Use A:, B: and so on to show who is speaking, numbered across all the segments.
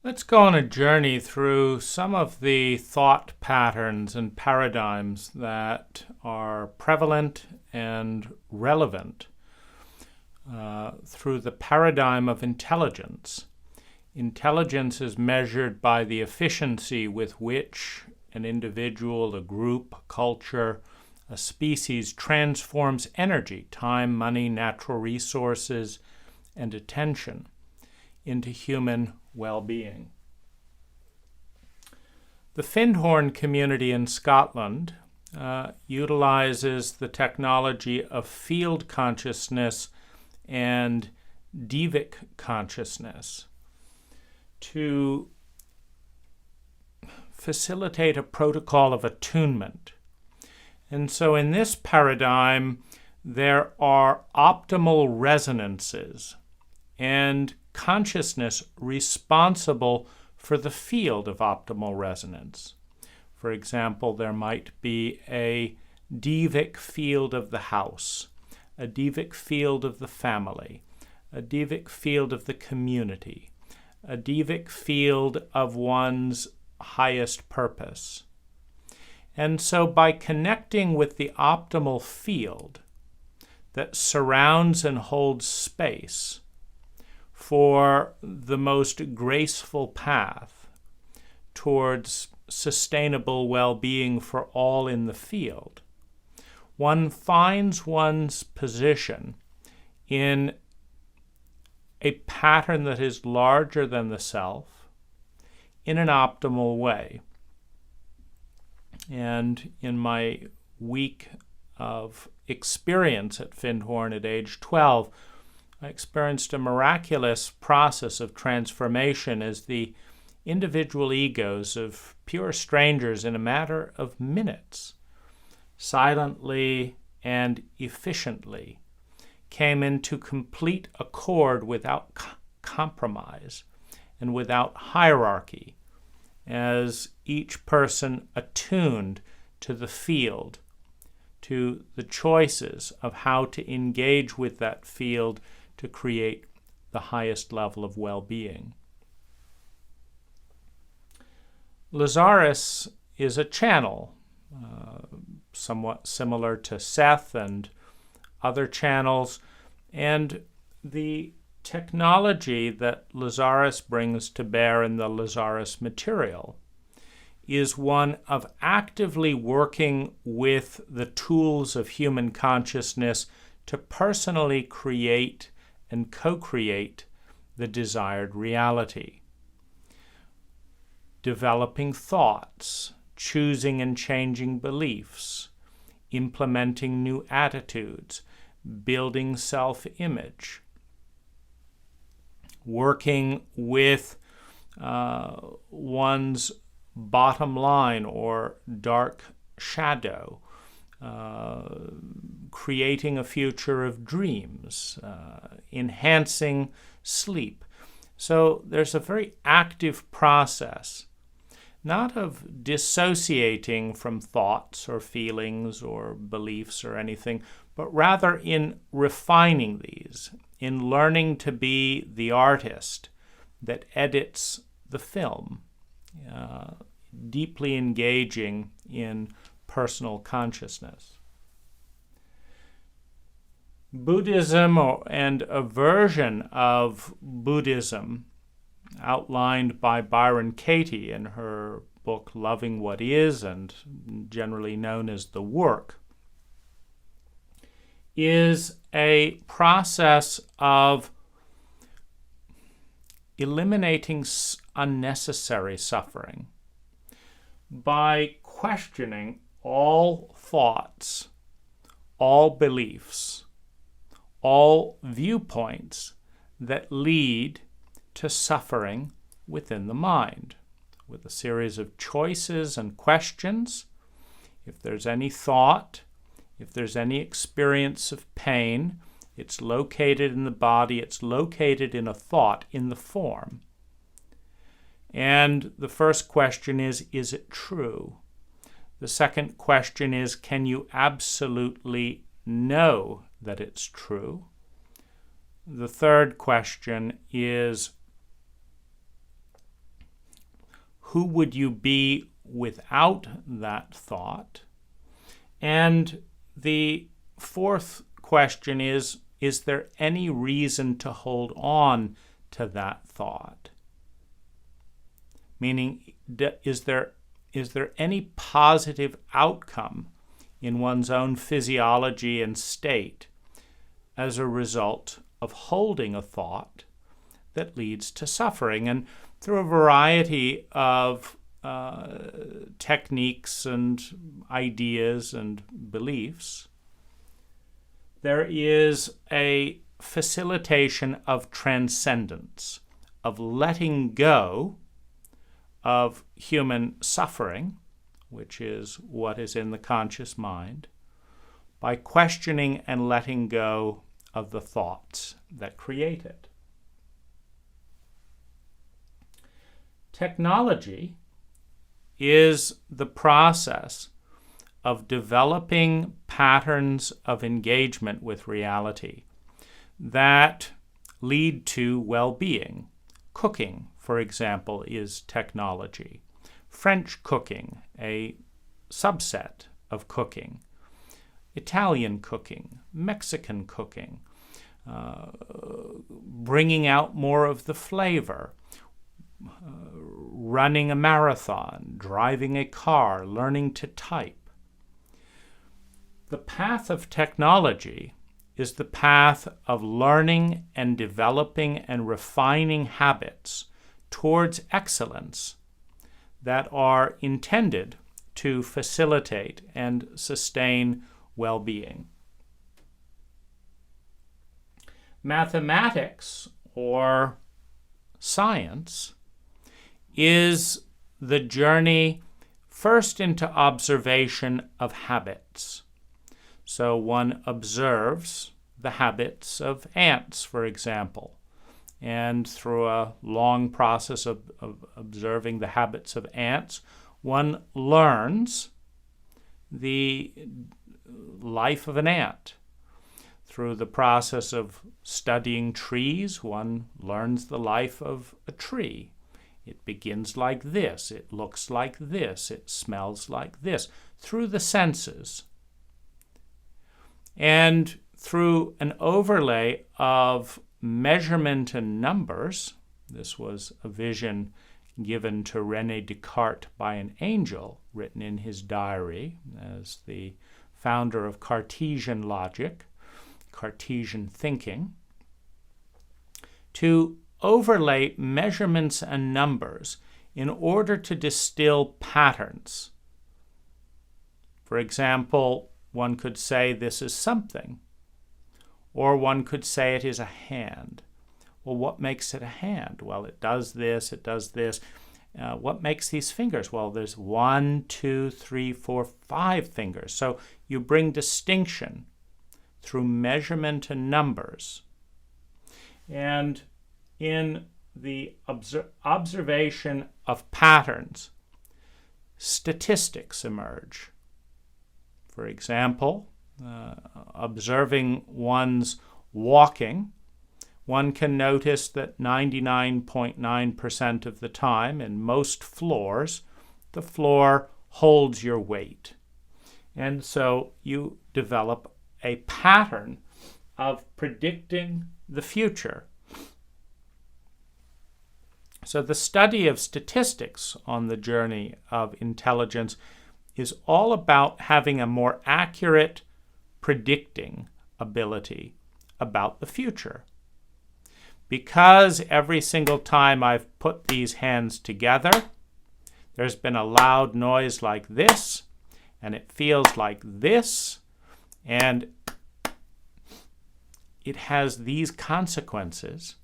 A: Let's go on a journey through some of the thought patterns and paradigms that are prevalent and relevant through the paradigm of intelligence. Intelligence is measured by the efficiency with which an individual, a group, a culture, a species transforms energy, time, money, natural resources, and attention into human well-being. The Findhorn community in Scotland utilizes the technology of field consciousness and devic consciousness to facilitate a protocol of attunement. And so in this paradigm, there are optimal resonances and consciousness responsible for the field of optimal resonance. For example, there might be a devic field of the house, a devic field of the family, a devic field of the community, a devic field of one's highest purpose. And so by connecting with the optimal field that surrounds and holds space for the most graceful path towards sustainable well-being for all in the field, one finds one's position in a pattern that is larger than the self in an optimal way. And in my week of experience at Findhorn at age 12, I experienced a miraculous process of transformation as the individual egos of pure strangers in a matter of minutes, silently and efficiently, came into complete accord without compromise and without hierarchy, as each person attuned to the field, to the choices of how to engage with that field to create the highest level of well-being. Lazarus is a channel, somewhat similar to Seth and other channels, and the technology that Lazarus brings to bear in the Lazarus material is one of actively working with the tools of human consciousness to personally create and co-create the desired reality. Developing thoughts, choosing and changing beliefs, implementing new attitudes, building self-image, working with one's bottom line or dark shadow, creating a future of dreams, enhancing sleep. So there's a very active process, not of dissociating from thoughts or feelings or beliefs or anything, but rather in refining these, in learning to be the artist that edits the film, deeply engaging in personal consciousness. Buddhism and a version of Buddhism outlined by Byron Katie in her book Loving What Is, and generally known as The Work, is a process of eliminating unnecessary suffering by questioning all thoughts, all beliefs, all viewpoints that lead to suffering within the mind, with a series of choices and questions. If there's any thought, if there's any experience of pain, it's located in the body, it's located in a thought, in the form. And the first question is it true? The second question is, can you absolutely know that it's true? The third question is, who would you be without that thought? And the fourth question is there any reason to hold on to that thought? Meaning, is there any positive outcome in one's own physiology and state as a result of holding a thought that leads to suffering? And through a variety of techniques and ideas and beliefs, there is a facilitation of transcendence, of letting go of human suffering, which is what is in the conscious mind, by questioning and letting go of the thoughts that create it. Technology is the process of developing patterns of engagement with reality that lead to well-being. Cooking, for example, is technology. French cooking, a subset of cooking. Italian cooking, Mexican cooking, bringing out more of the flavor, running a marathon, driving a car, learning to type. The path of technology is the path of learning and developing and refining habits towards excellence that are intended to facilitate and sustain well-being. Mathematics, or science, is the journey first into observation of habits. So one observes the habits of ants, for example, and through a long process of observing the habits of ants, one learns the life of an ant. Through the process of studying trees, one learns the life of a tree. It begins like this, it looks like this, it smells like this, through the senses. And through an overlay of measurement and numbers, this was a vision given to René Descartes by an angel, written in his diary as the founder of Cartesian logic, Cartesian thinking, to overlay measurements and numbers in order to distill patterns. For example, one could say this is something, or one could say it is a hand. Well, what makes it a hand? Well, it does this, it does this. What makes these fingers? Well, there's 1, 2, 3, 4, 5 fingers. So you bring distinction through measurement and numbers. And in the observation of patterns, statistics emerge. For example, observing one's walking, one can notice that 99.9% of the time, in most floors, the floor holds your weight. And so you develop a pattern of predicting the future. So the study of statistics on the journey of intelligence is all about having a more accurate predicting ability about the future. Because every single time I've put these hands together, there's been a loud noise like this, and it feels like this, and it has these consequences.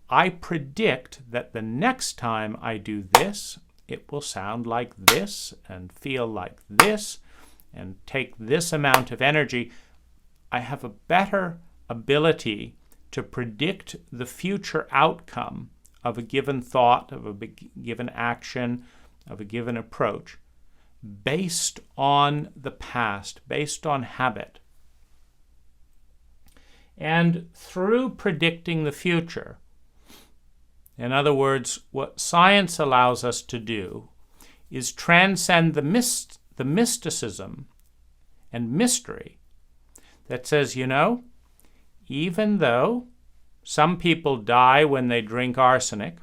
A: I predict that the next time I do this, it will sound like this and feel like this and take this amount of energy. I have a better ability to predict the future outcome of a given thought, of a given action, of a given approach, based on the past, based on habit. And through predicting the future, in other words, what science allows us to do is transcend the mysticism and mystery that says, even though some people die when they drink arsenic,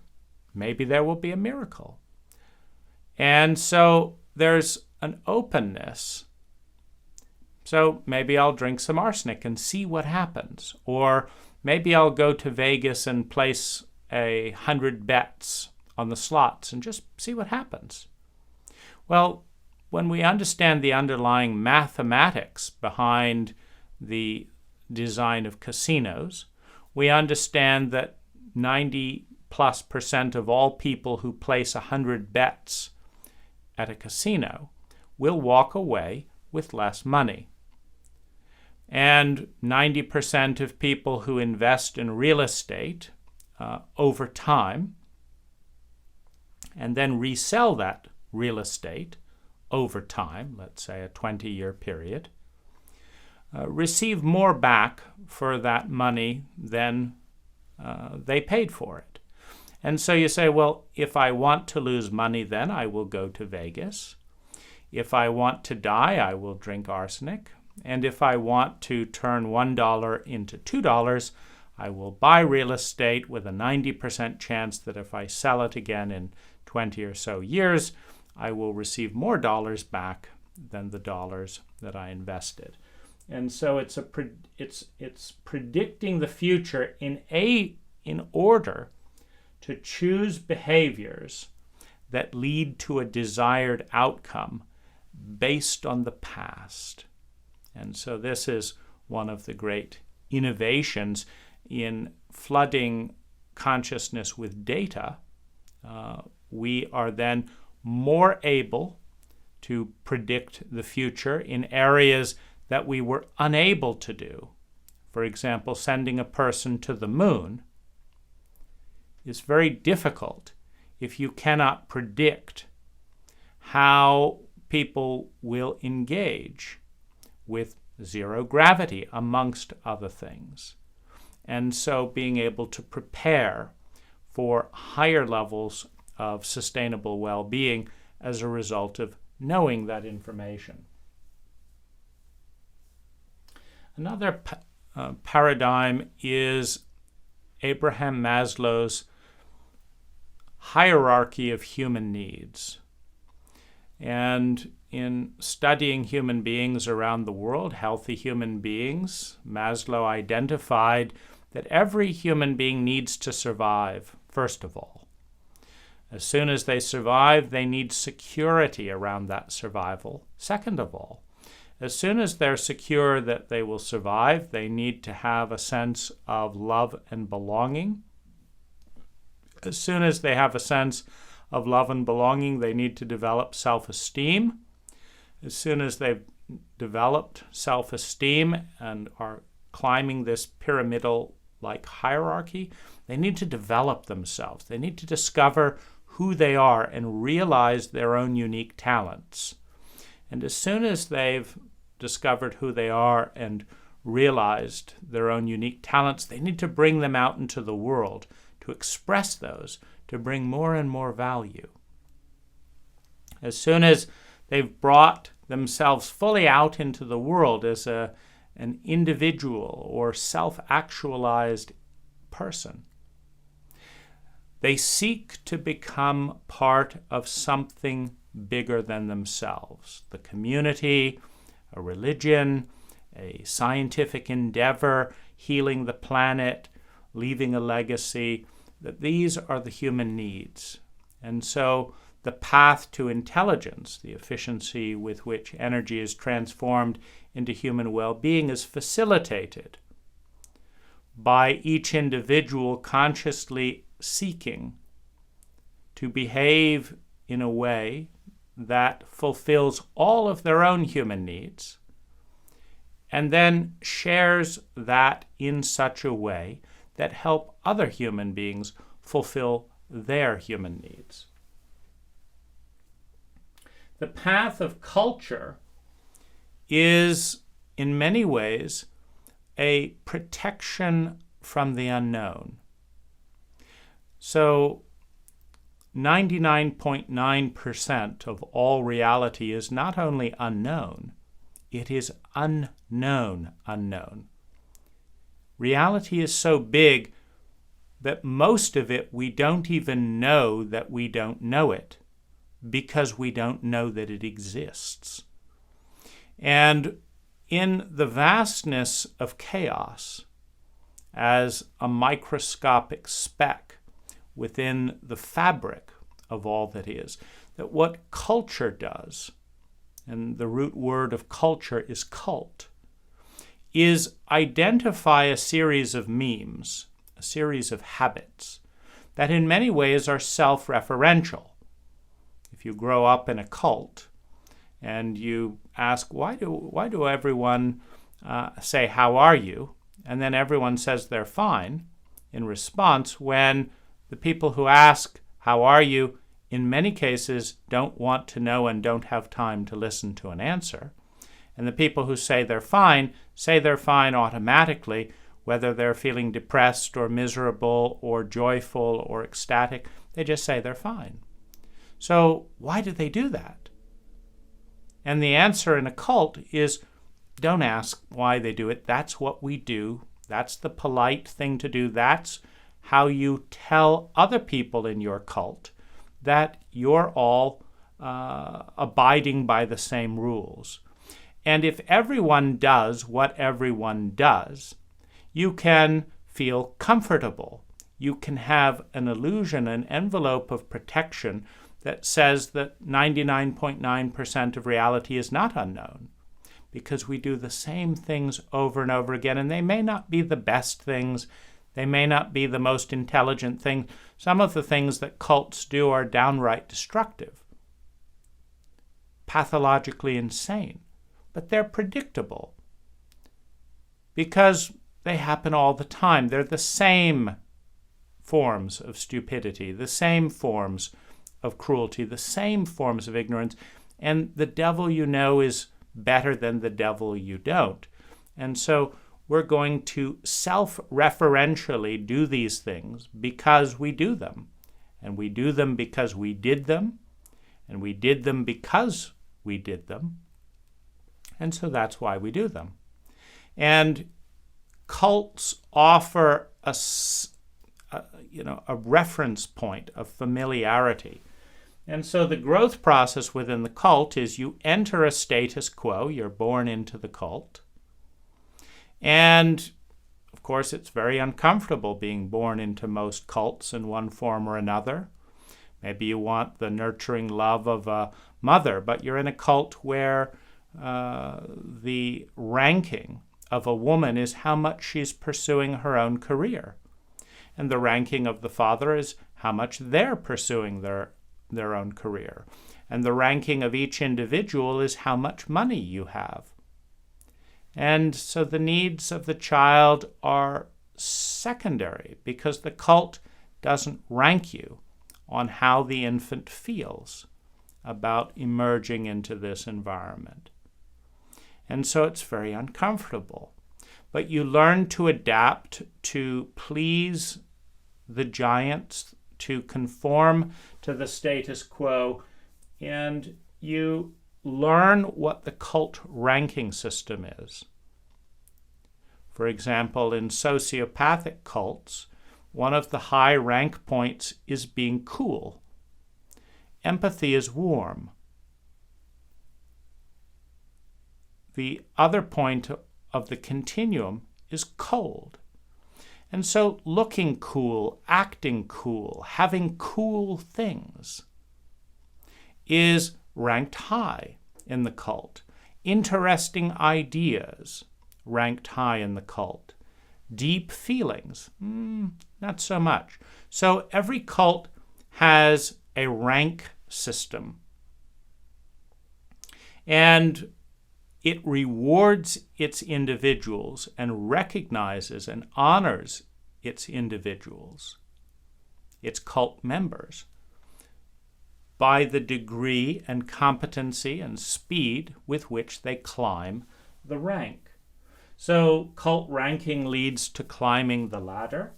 A: maybe there will be a miracle. And so there's an openness. So maybe I'll drink some arsenic and see what happens. Or maybe I'll go to Vegas and place 100 bets on the slots and just see what happens. Well, when we understand the underlying mathematics behind the design of casinos, we understand that 90+% of all people who place 100 bets at a casino will walk away with less money. And 90% of people who invest in real estate over time and then resell that real estate over time, let's say a 20-year period, receive more back for that money than they paid for it. And so you say, well, if I want to lose money, then I will go to Vegas. If I want to die, I will drink arsenic. And if I want to turn $1 into $2, I will buy real estate with a 90% chance that if I sell it again in 20 or so years, I will receive more dollars back than the dollars that I invested. And so it's predicting the future in order to choose behaviors that lead to a desired outcome based on the past. And so this is one of the great innovations in flooding consciousness with data. We are then more able to predict the future in areas that we were unable to do. For example, sending a person to the moon is very difficult if you cannot predict how people will engage with zero gravity, amongst other things. And so being able to prepare for higher levels of sustainable well-being as a result of knowing that information. Another paradigm is Abraham Maslow's hierarchy of human needs. And in studying human beings around the world, healthy human beings, Maslow identified that every human being needs to survive, first of all. As soon as they survive, they need security around that survival, second of all. As soon as they're secure that they will survive, they need to have a sense of love and belonging. As soon as they have a sense of love and belonging, they need to develop self-esteem. As soon as they've developed self-esteem and are climbing this pyramidal-like hierarchy, they need to develop themselves. They need to discover who they are and realize their own unique talents. And as soon as they've discovered who they are and realized their own unique talents, they need to bring them out into the world, to express those, to bring more and more value. As soon as they've brought themselves fully out into the world as an individual or self-actualized person, they seek to become part of something bigger than themselves. The community, a religion, a scientific endeavor, healing the planet, leaving a legacy, that these are the human needs. And so the path to intelligence, the efficiency with which energy is transformed into human well-being, is facilitated by each individual consciously seeking to behave in a way that fulfills all of their own human needs, and then shares that in such a way that help other human beings fulfill their human needs. The path of culture is, in many ways, a protection from the unknown. So 99.9% of all reality is not only unknown, it is unknown. Reality is so big that most of it we don't even know that we don't know it, because we don't know that it exists. And in the vastness of chaos, as a microscopic speck within the fabric of all that is, that what culture does, and the root word of culture is cult, is identify a series of memes, a series of habits that in many ways are self-referential. If you grow up in a cult and you ask, why do everyone say, how are you? And then everyone says they're fine in response, when the people who ask, how are you, in many cases don't want to know and don't have time to listen to an answer. And the people who say they're fine automatically, whether they're feeling depressed or miserable or joyful or ecstatic, they just say they're fine. So why do they do that? And the answer in a cult is, don't ask why they do it. That's what we do. That's the polite thing to do. That's how you tell other people in your cult that you're all abiding by the same rules. And if everyone does what everyone does, you can feel comfortable. You can have an illusion, an envelope of protection that says that 99.9% of reality is not unknown, because we do the same things over and over again, and they may not be the best things, they may not be the most intelligent things. Some of the things that cults do are downright destructive, pathologically insane, but they're predictable because they happen all the time. They're the same forms of stupidity, the same forms of cruelty, the same forms of ignorance, and the devil you know is better than the devil you don't. And so we're going to self-referentially do these things because we do them. And we do them because we did them, and we did them because we did them. And so that's why we do them. And cults offer a reference point of familiarity. And so the growth process within the cult is you enter a status quo, you're born into the cult. And of course, it's very uncomfortable being born into most cults in one form or another. Maybe you want the nurturing love of a mother, but you're in a cult where the ranking of a woman is how much she's pursuing her own career. And the ranking of the father is how much they're pursuing their own career. And the ranking of each individual is how much money you have. And so the needs of the child are secondary because the cult doesn't rank you on how the infant feels about emerging into this environment. And so it's very uncomfortable. But you learn to adapt, to please the giants, to conform to the status quo, and you learn what the cult ranking system is. For example, in sociopathic cults, one of the high rank points is being cool. Empathy is warm. The other point of the continuum is cold. And so looking cool, acting cool, having cool things is ranked high in the cult. Interesting ideas ranked high in the cult. Deep feelings, not so much. So every cult has a rank system. And it rewards its individuals and recognizes and honors its individuals, its cult members, by the degree and competency and speed with which they climb the rank. So cult ranking leads to climbing the ladder.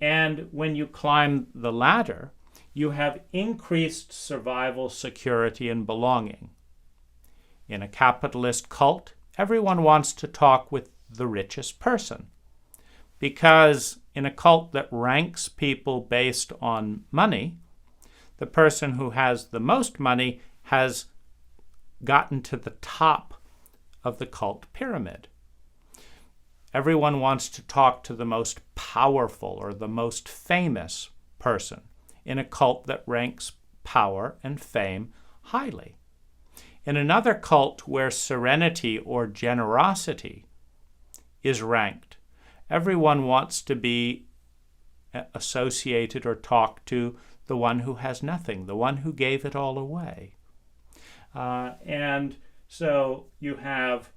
A: And when you climb the ladder, you have increased survival, security, and belonging. In a capitalist cult, everyone wants to talk with the richest person, because in a cult that ranks people based on money, the person who has the most money has gotten to the top of the cult pyramid. Everyone wants to talk to the most powerful or the most famous person in a cult that ranks power and fame highly. In another cult where serenity or generosity is ranked, everyone wants to be associated or talk to the one who has nothing, the one who gave it all away. And so you have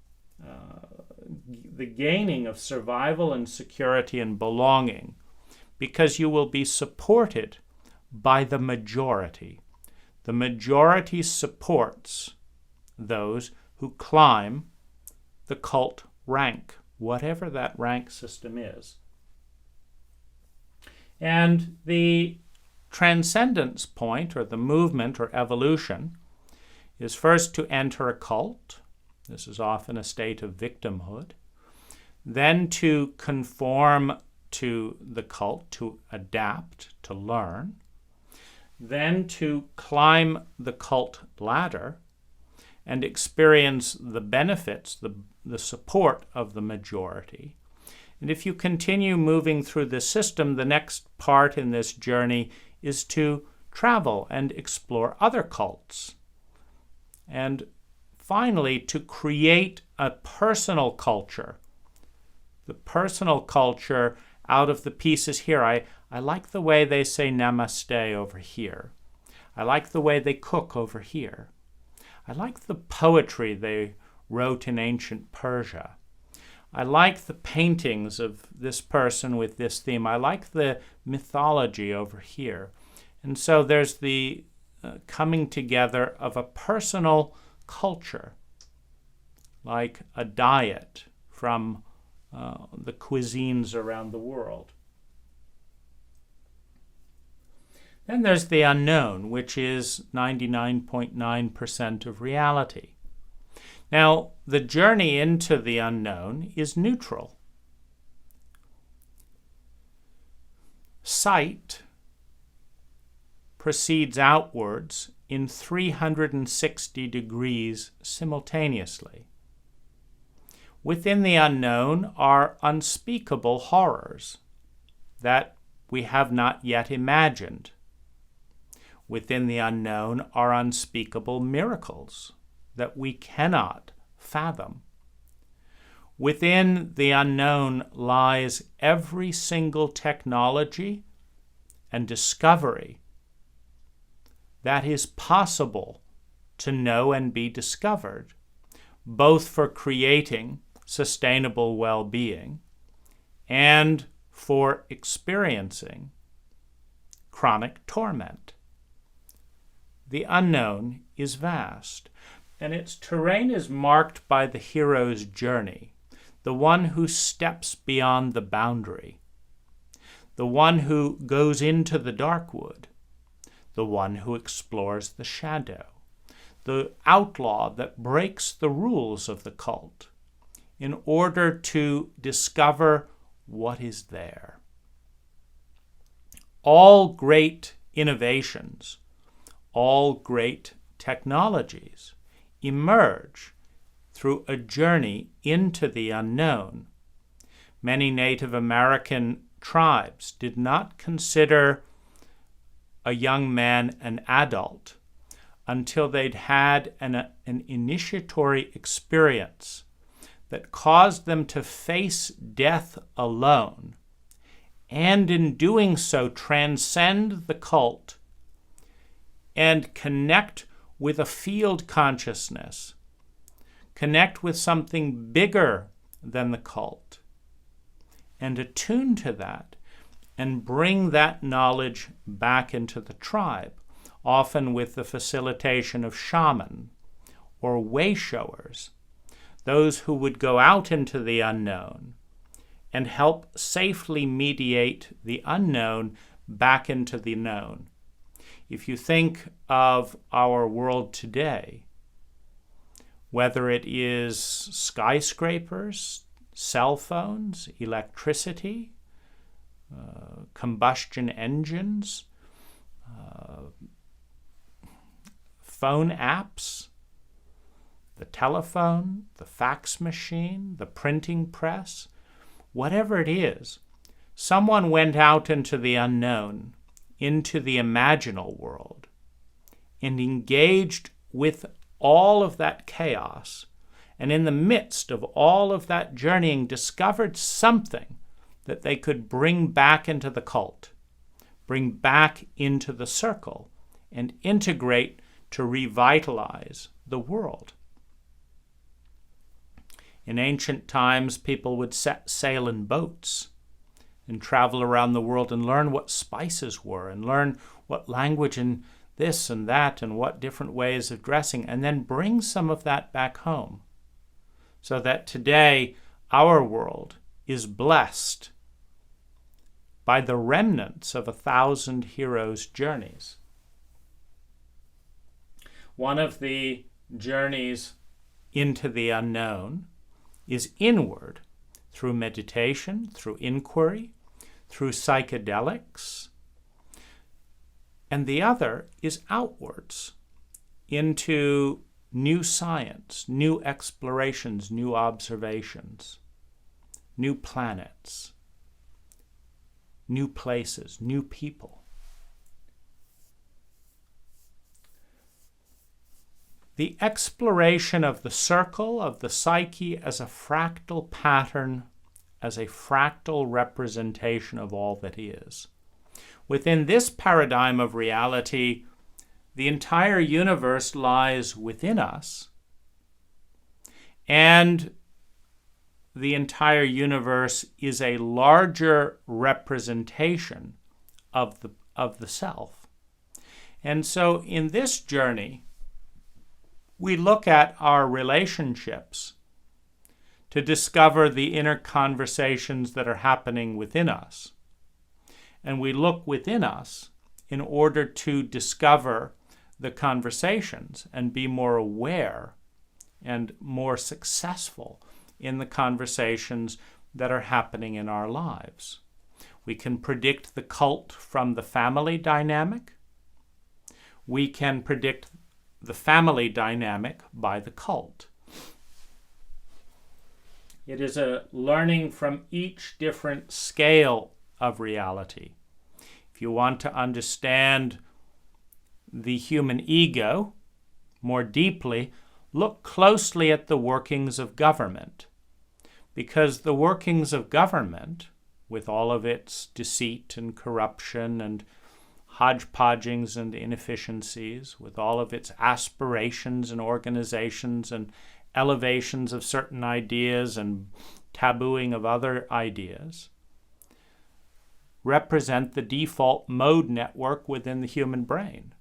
A: the gaining of survival and security and belonging because you will be supported by the majority. The majority supports those who climb the cult rank, whatever that rank system is. And the transcendence point, or the movement or evolution, is first to enter a cult. This is often a state of victimhood. Then to conform to the cult, to adapt, to learn. Then to climb the cult ladder and experience the benefits, the support of the majority. And if you continue moving through the system, the next part in this journey is to travel and explore other cults. And finally, to create a personal culture. The personal culture out of the pieces here. I like the way they say namaste over here. I like the way they cook over here. I like the poetry they wrote in ancient Persia. I like the paintings of this person with this theme. I like the mythology over here. And so there's the coming together of a personal culture, like a diet from the cuisines around the world. Then there's the unknown, which is 99.9% of reality. Now, the journey into the unknown is neutral. Sight proceeds outwards in 360 degrees simultaneously. Within the unknown are unspeakable horrors that we have not yet imagined. Within the unknown are unspeakable miracles that we cannot fathom. Within the unknown lies every single technology and discovery that is possible to know and be discovered, both for creating sustainable well-being and for experiencing chronic torment. The unknown is vast, and its terrain is marked by the hero's journey, the one who steps beyond the boundary, the one who goes into the dark wood, the one who explores the shadow, the outlaw that breaks the rules of the cult in order to discover what is there. All great innovations, all great technologies emerge through a journey into the unknown. Many Native American tribes did not consider a young man an adult until they'd had an initiatory experience that caused them to face death alone, and in doing so transcend the cult and connect with a field consciousness, connect with something bigger than the cult, and attune to that, and bring that knowledge back into the tribe, often with the facilitation of shaman or way-showers, those who would go out into the unknown and help safely mediate the unknown back into the known. If you think of our world today, whether it is skyscrapers, cell phones, electricity, combustion engines, phone apps, the telephone, the fax machine, the printing press, whatever it is, someone went out into the unknown, into the imaginal world, and engaged with all of that chaos, and in the midst of all of that journeying discovered something that they could bring back into the cult, bring back into the circle, and integrate to revitalize the world. In ancient times, people would set sail in boats and travel around the world and learn what spices were and learn what language and this and that and what different ways of dressing, and then bring some of that back home. So that today our world is blessed by the remnants of 1,000 heroes' journeys. One of the journeys into the unknown is inward, through meditation, through inquiry, through psychedelics. And the other is outwards, into new science, new explorations, new observations, new planets, new places, new people. The exploration of the circle of the psyche as a fractal pattern, as a fractal representation of all that is. Within this paradigm of reality, the entire universe lies within us, and the entire universe is a larger representation of the self. And so in this journey, we look at our relationships to discover the inner conversations that are happening within us. And we look within us in order to discover the conversations and be more aware and more successful in the conversations that are happening in our lives. We can predict the cult from the family dynamic. We can predict the family dynamic by the cult. It is a learning from each different scale of reality. If you want to understand the human ego more deeply, look closely at the workings of government. Because the workings of government, with all of its deceit and corruption and hodgepodgings and inefficiencies, with all of its aspirations and organizations and elevations of certain ideas and tabooing of other ideas, represent the default mode network within the human brain.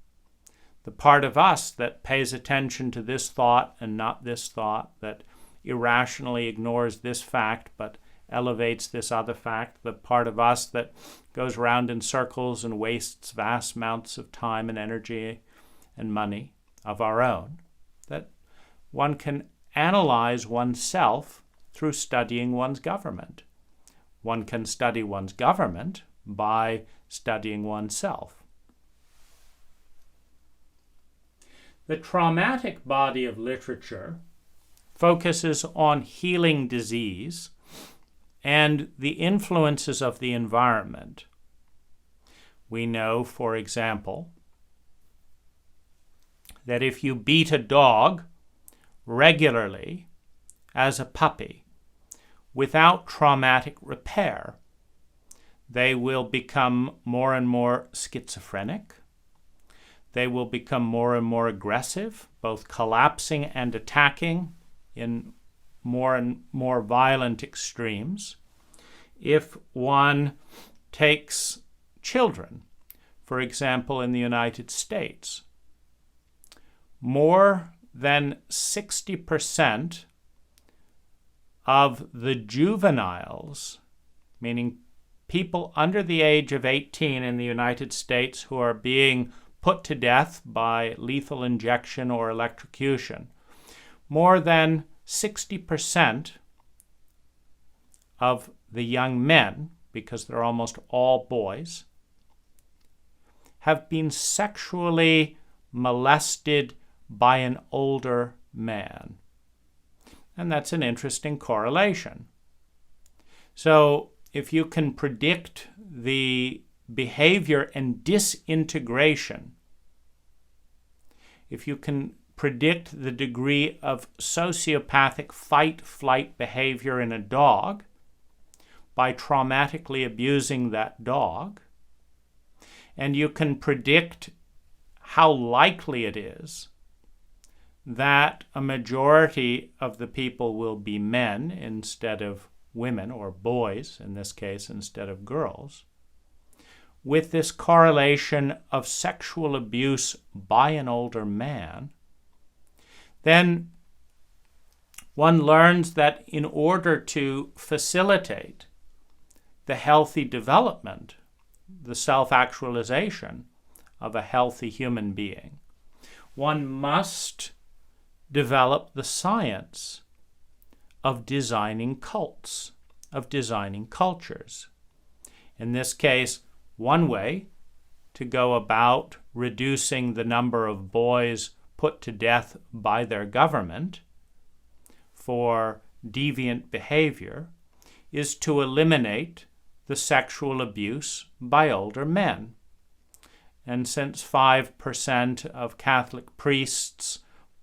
A: The part of us that pays attention to this thought and not this thought, that irrationally ignores this fact but elevates this other fact, the part of us that goes round in circles and wastes vast amounts of time and energy and money of our own, that one can analyze oneself through studying one's government. One can study one's government by studying oneself. The traumatic body of literature focuses on healing disease and the influences of the environment. We know, for example, that if you beat a dog regularly as a puppy without traumatic repair, they will become more and more schizophrenic. They will become more and more aggressive, both collapsing and attacking in more and more violent extremes. If one takes children, for example, in the United States, more than 60% of the juveniles, meaning people under the age of 18 in the United States who are being put to death by lethal injection or electrocution. More than 60% of the young men, because they're almost all boys, have been sexually molested by an older man. And that's an interesting correlation. So if you can predict the behavior and disintegration, if you can predict the degree of sociopathic fight-flight behavior in a dog by traumatically abusing that dog, and you can predict how likely it is that a majority of the people will be men instead of women, or boys in this case instead of girls, with this correlation of sexual abuse by an older man, then one learns that in order to facilitate the healthy development, the self-actualization of a healthy human being, one must develop the science of designing cults, of designing cultures. In this case, one way to go about reducing the number of boys put to death by their government for deviant behavior is to eliminate the sexual abuse by older men. And since 5% of Catholic priests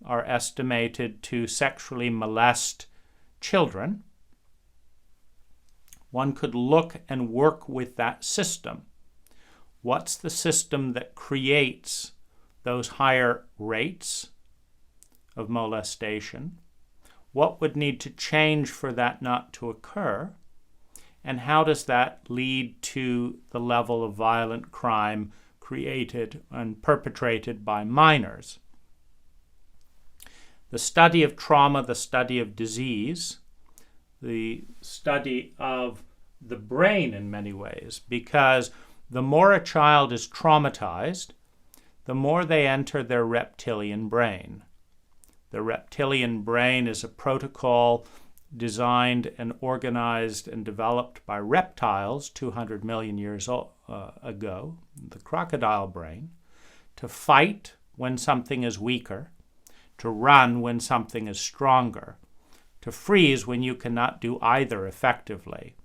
A: are estimated to sexually molest children, one could look and work with that system. What's the system that creates those higher rates of molestation? What would need to change for that not to occur? And how does that lead to the level of violent crime created and perpetrated by minors? The study of trauma, the study of disease, the study of the brain in many ways, because the more a child is traumatized, the more they enter their reptilian brain. The reptilian brain is a protocol designed and organized and developed by reptiles 200 million years ago, the crocodile brain, to fight when something is weaker, to run when something is stronger, to freeze when you cannot do either effectively,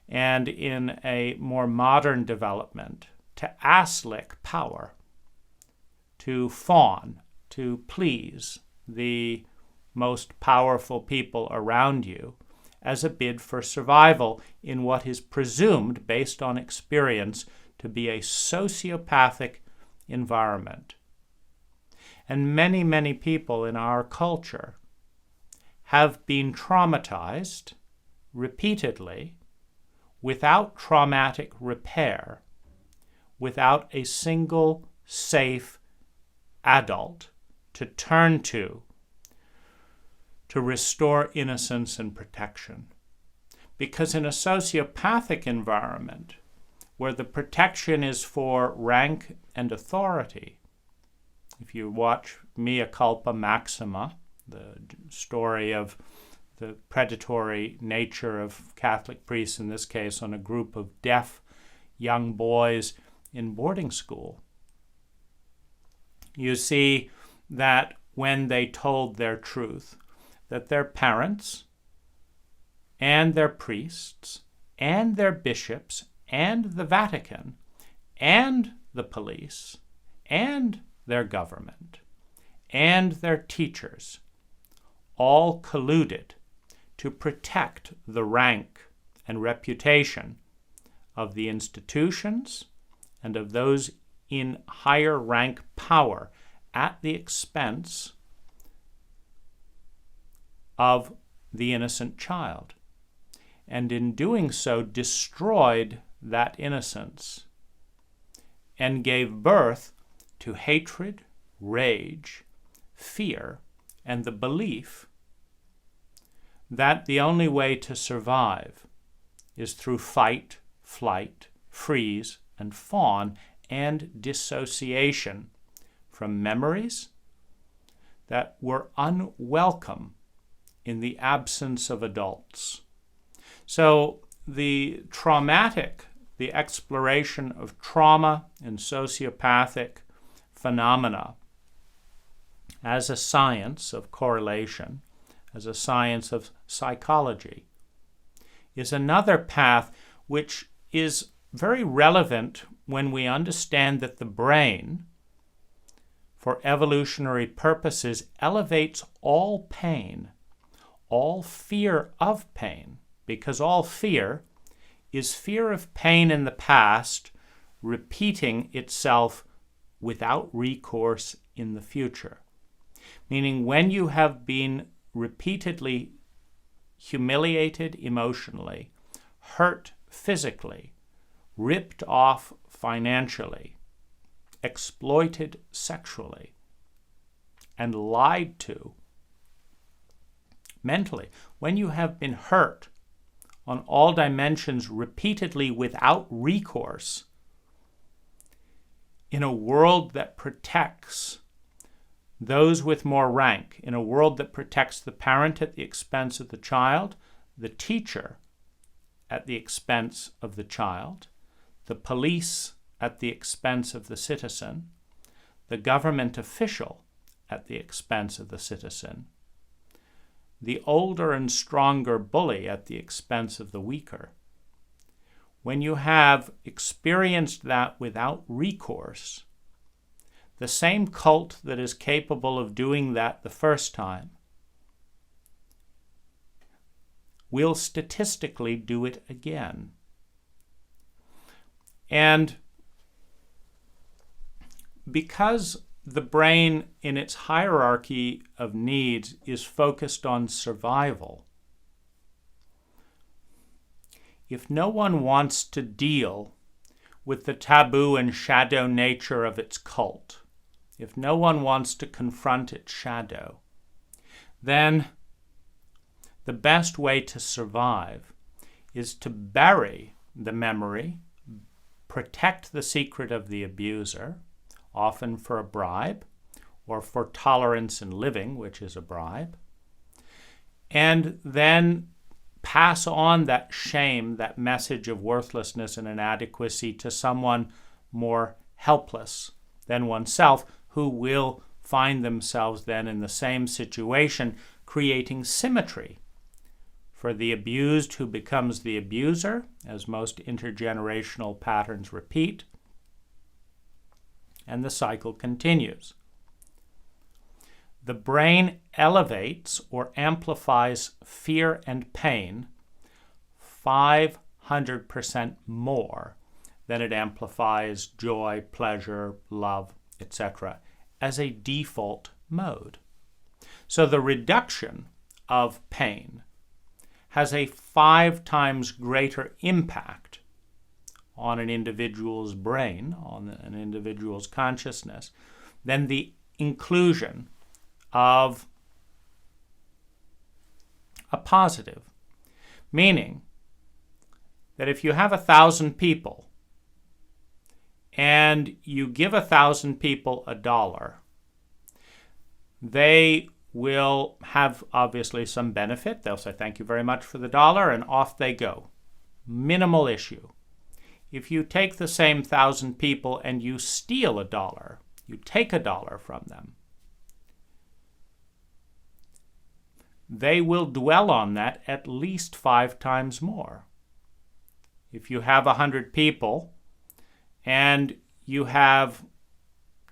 A: and in a more modern development, to ass-lick power, to fawn, to please the most powerful people around you as a bid for survival in what is presumed, based on experience, to be a sociopathic environment. And many, many people in our culture have been traumatized repeatedly without traumatic repair, without a single safe adult to turn to restore innocence and protection. Because in a sociopathic environment, where the protection is for rank and authority, if you watch Mea Culpa Maxima, the story of the predatory nature of Catholic priests, in this case on a group of deaf young boys in boarding school, you see that when they told their truth, that their parents and their priests and their bishops and the Vatican and the police and their government and their teachers all colluded to protect the rank and reputation of the institutions and of those in higher rank power at the expense of the innocent child, and in doing so destroyed that innocence and gave birth to hatred, rage, fear, and the belief that the only way to survive is through fight, flight, freeze, and fawn, and dissociation from memories that were unwelcome in the absence of adults. So the exploration of trauma and sociopathic phenomena as a science of correlation, as a science of psychology, is another path which is very relevant when we understand that the brain, for evolutionary purposes, elevates all pain, all fear of pain, because all fear is fear of pain in the past repeating itself without recourse in the future. Meaning, when you have been repeatedly humiliated emotionally, hurt physically, ripped off financially, exploited sexually, and lied to mentally, when you have been hurt on all dimensions repeatedly without recourse, in a world that protects those with more rank, in a world that protects the parent at the expense of the child, the teacher at the expense of the child, the police at the expense of the citizen, the government official at the expense of the citizen, the older and stronger bully at the expense of the weaker. When you have experienced that without recourse, the same cult that is capable of doing that the first time will statistically do it again. And because the brain in its hierarchy of needs is focused on survival, if no one wants to deal with the taboo and shadow nature of its cult, if no one wants to confront its shadow, then the best way to survive is to bury the memory, protect the secret of the abuser, often for a bribe, or for tolerance in living, which is a bribe, and then pass on that shame, that message of worthlessness and inadequacy to someone more helpless than oneself, who will find themselves then in the same situation, creating symmetry for the abused who becomes the abuser, as most intergenerational patterns repeat, and the cycle continues. The brain elevates or amplifies fear and pain 500% more than it amplifies joy, pleasure, love, etc., as a default mode. So the reduction of pain has a 5 times greater impact on an individual's brain, on an individual's consciousness, than the inclusion of a positive. Meaning that if you have 1,000 people and you give 1,000 people $1, they will have obviously some benefit. They'll say, thank you very much for the $1, and off they go. Minimal issue. If you take the same 1,000 people and you steal $1, you take $1 from them, they will dwell on that at least 5 times more. If you have 100 people and you have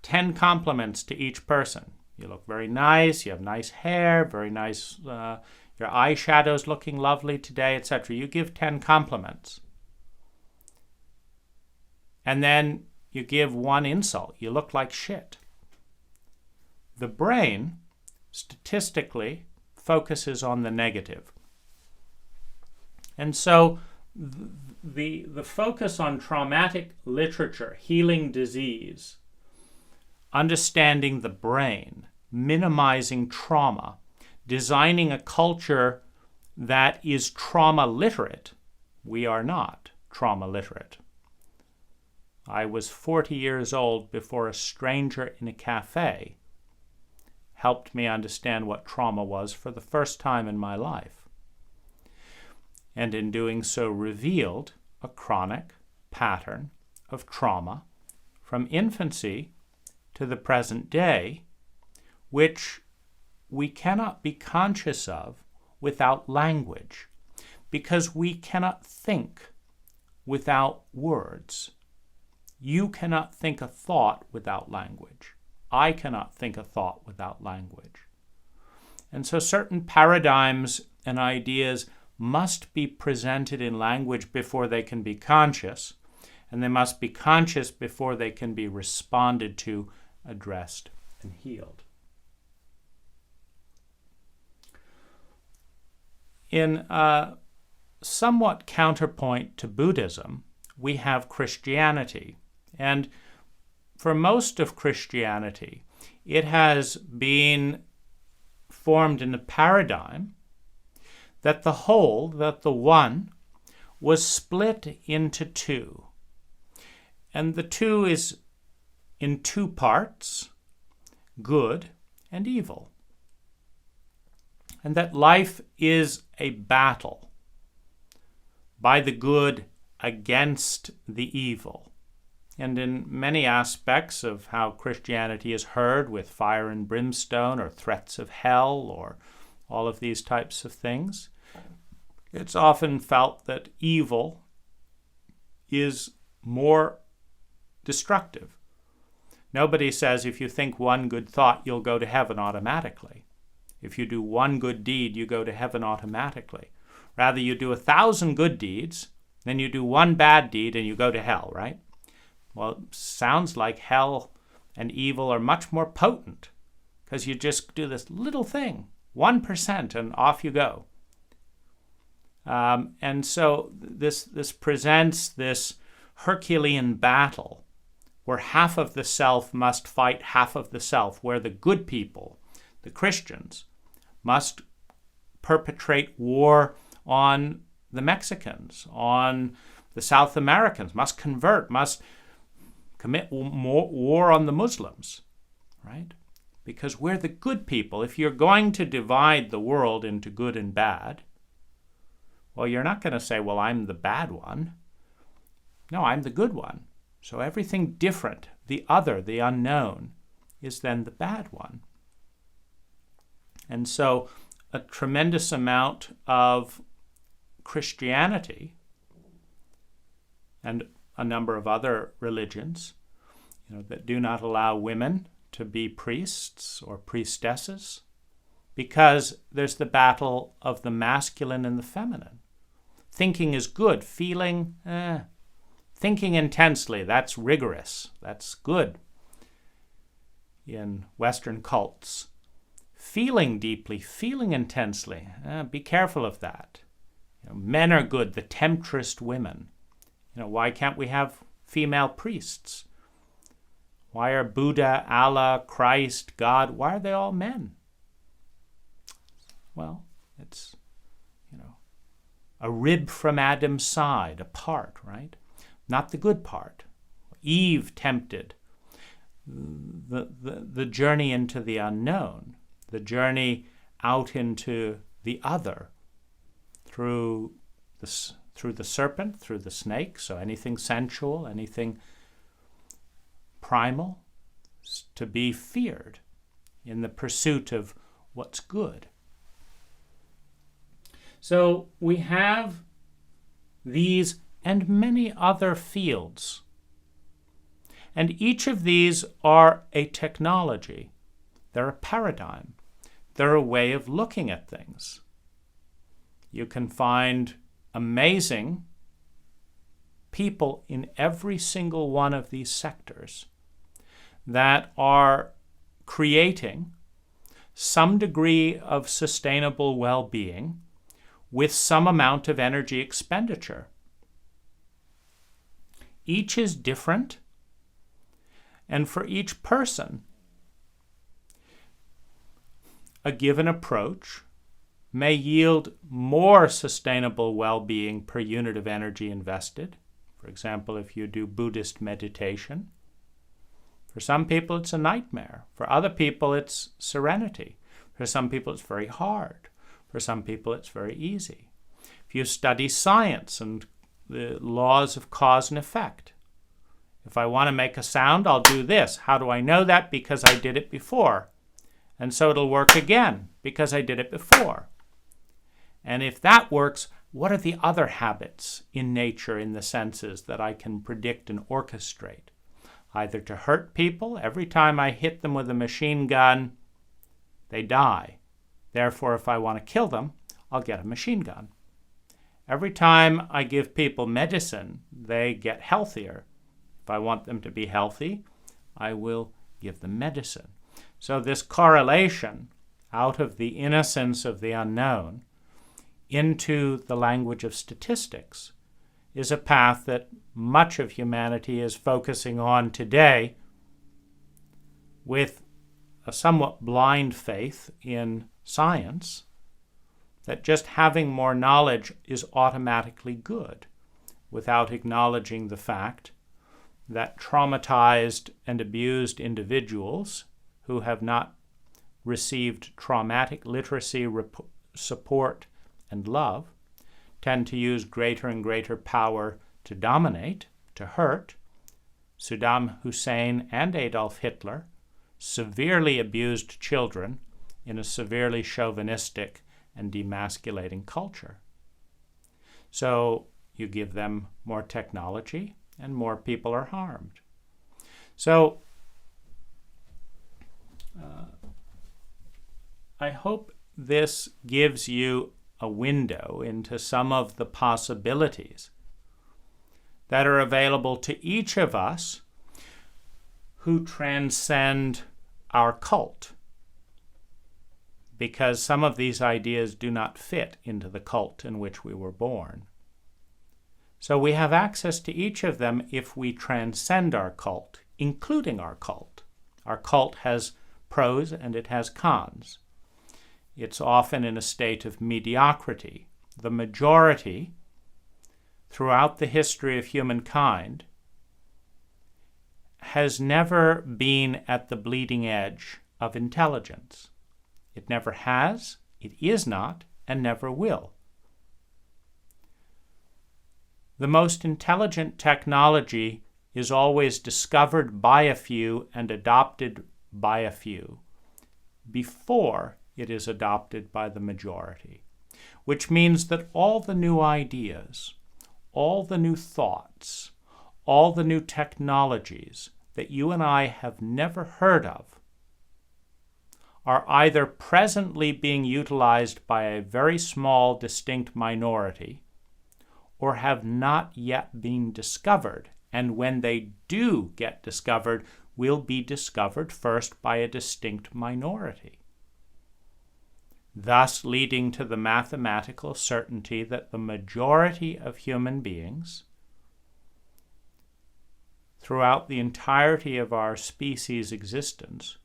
A: 10 compliments to each person, you look very nice, you have nice hair, very nice, your eyeshadow's looking lovely today, etc. You give 10 compliments. And then you give 1 insult. You look like shit. The brain, statistically, focuses on the negative. And so the focus on traumatic literature, healing disease, understanding the brain, minimizing trauma, designing a culture that is trauma literate. We are not trauma literate. I was 40 years old before a stranger in a cafe helped me understand what trauma was for the first time in my life. And in doing so revealed a chronic pattern of trauma from infancy to the present day, which we cannot be conscious of without language, because we cannot think without words. You cannot think a thought without language. I cannot think a thought without language. And so certain paradigms and ideas must be presented in language before they can be conscious, and they must be conscious before they can be responded to, addressed, and healed. In a somewhat counterpoint to Buddhism, we have Christianity. And for most of Christianity, it has been formed in a paradigm that the whole, that the one, was split into two. And the two is in two parts, good and evil. And that life is a battle by the good against the evil. And in many aspects of how Christianity is heard, with fire and brimstone or threats of hell or all of these types of things, it's often felt that evil is more destructive. Nobody says if you think one good thought, you'll go to heaven automatically. If you do one good deed, you go to heaven automatically. Rather, you do 1,000 good deeds, then you do one bad deed and you go to hell, right? Well, it sounds like hell and evil are much more potent, because you just do this little thing, 1%, and off you go. And so this presents this Herculean battle where half of the self must fight half of the self, where the good people, the Christians, must perpetrate war on the Mexicans, on the South Americans, must convert, must commit war on the Muslims, right? Because we're the good people. If you're going to divide the world into good and bad, well, you're not going to say, well, I'm the bad one. No, I'm the good one. So everything different, the other, the unknown, is then the bad one. And so a tremendous amount of Christianity and a number of other religions, that do not allow women to be priests or priestesses, because there's the battle of the masculine and the feminine. Thinking is good. Feeling, thinking intensely, that's rigorous. That's good in Western cults. Feeling deeply, feeling intensely, be careful of that. Men are good, the temptress women. Why can't we have female priests? Why are Buddha, Allah, Christ, God, why are they all men? Well, it's, a rib from Adam's side, a part, right? Not the good part. Eve tempted. The journey into the unknown, the journey out into the other through the serpent, through the snake, so anything sensual, anything primal, to be feared in the pursuit of what's good. So we have these and many other fields. And each of these are a technology. They're a paradigm. They're a way of looking at things. You can find amazing people in every single one of these sectors that are creating some degree of sustainable well-being with some amount of energy expenditure. Each is different, and for each person, a given approach may yield more sustainable well-being per unit of energy invested. For example, if you do Buddhist meditation, for some people it's a nightmare. For other people it's serenity. For some people it's very hard. For some people it's very easy. If you study science and the laws of cause and effect, if I want to make a sound, I'll do this. How do I know that? Because I did it before. And so it'll work again because I did it before. And if that works, what are the other habits in nature, in the senses, that I can predict and orchestrate? Either to hurt people. Every time I hit them with a machine gun, they die. Therefore, if I want to kill them, I'll get a machine gun. Every time I give people medicine, they get healthier. If I want them to be healthy, I will give them medicine. So this correlation out of the innocence of the unknown into the language of statistics is a path that much of humanity is focusing on today with a somewhat blind faith in science, that just having more knowledge is automatically good, without acknowledging the fact that traumatized and abused individuals who have not received traumatic literacy support and love tend to use greater and greater power to dominate, to hurt. Saddam Hussein and Adolf Hitler severely abused children in a severely chauvinistic and demasculating culture. So you give them more technology and more people are harmed. So I hope this gives you a window into some of the possibilities that are available to each of us who transcend our cult, because some of these ideas do not fit into the cult in which we were born. So we have access to each of them if we transcend our cult, including our cult. Our cult has pros and it has cons. It's often in a state of mediocrity. The majority, throughout the history of humankind, has never been at the bleeding edge of intelligence. It never has, it is not, and never will. The most intelligent technology is always discovered by a few and adopted by a few before it is adopted by the majority, which means that all the new ideas, all the new thoughts, all the new technologies that you and I have never heard of are either presently being utilized by a very small, distinct minority or have not yet been discovered, and when they do get discovered, will be discovered first by a distinct minority, thus leading to the mathematical certainty that the majority of human beings, throughout the entirety of our species' existence,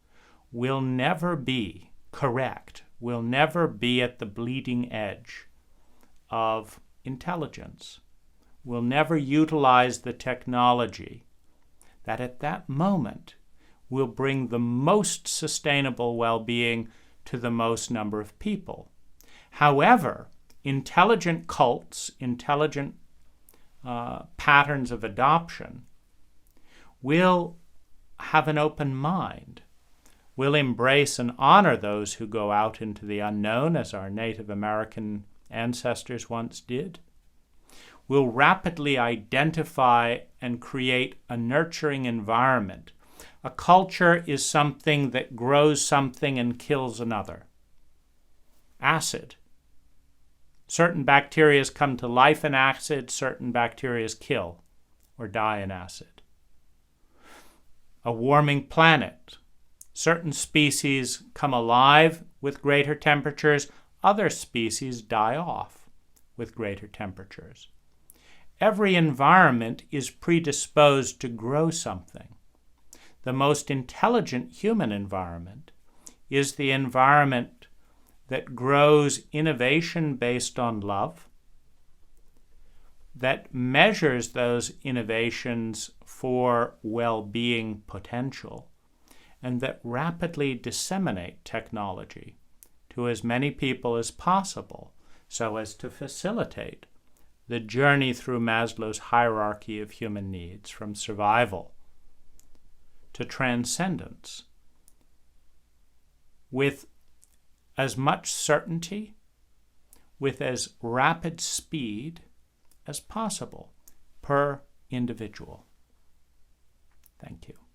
A: will never be correct, will never be at the bleeding edge of intelligence, will never utilize the technology that at that moment will bring the most sustainable well-being to the most number of people. However, intelligent cults, intelligent patterns of adoption will have an open mind, will embrace and honor those who go out into the unknown, as our Native American ancestors once did, will rapidly identify and create a nurturing environment. A culture is something that grows something and kills another. Acid. Certain bacteria come to life in acid, certain bacteria kill or die in acid. A warming planet. Certain species come alive with greater temperatures, other species die off with greater temperatures. Every environment is predisposed to grow something. The most intelligent human environment is the environment that grows innovation based on love, that measures those innovations for well-being potential, and that rapidly disseminate technology to as many people as possible so as to facilitate the journey through Maslow's hierarchy of human needs from survival to transcendence with as much certainty, with as rapid speed as possible per individual. Thank you.